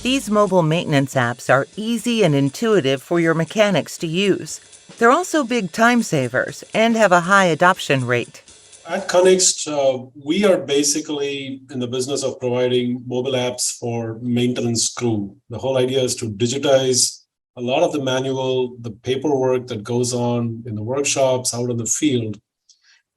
These mobile maintenance apps are easy and intuitive for your mechanics to use. They're also big time savers and have a high adoption rate. At CONNIXT, we are basically in the business of providing mobile apps for maintenance crew. The whole idea is to digitize a lot of the manual, the paperwork that goes on in the workshops, out in the field.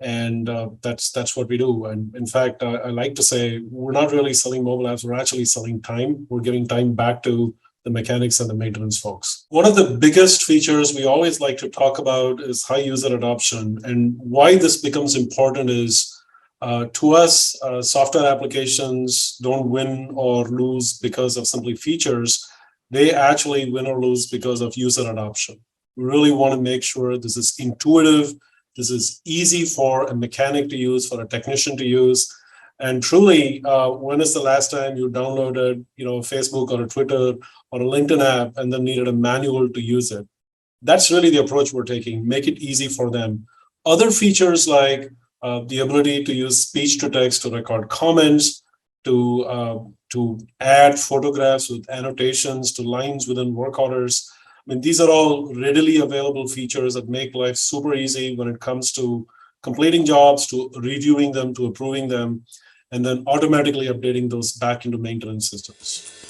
And that's what we do. And in fact, I like to say we're not really selling mobile apps, we're actually selling time. We're giving time back to the mechanics and the maintenance folks. One of the biggest features we always like to talk about is high user adoption. And why this becomes important is to us, software applications don't win or lose because of simply features. They actually win or lose because of user adoption. We really want to make sure this is intuitive, this is easy for a mechanic to use, for a technician to use. And truly, when is the last time you downloaded, Facebook or a Twitter or a LinkedIn app and then needed a manual to use it? That's really the approach we're taking. Make it easy for them. Other features like the ability to use speech to text to record comments, to add photographs with annotations to lines within work orders. I mean, these are all readily available features that make life super easy when it comes to completing jobs, to reviewing them, to approving them, and then automatically updating those back into maintenance systems.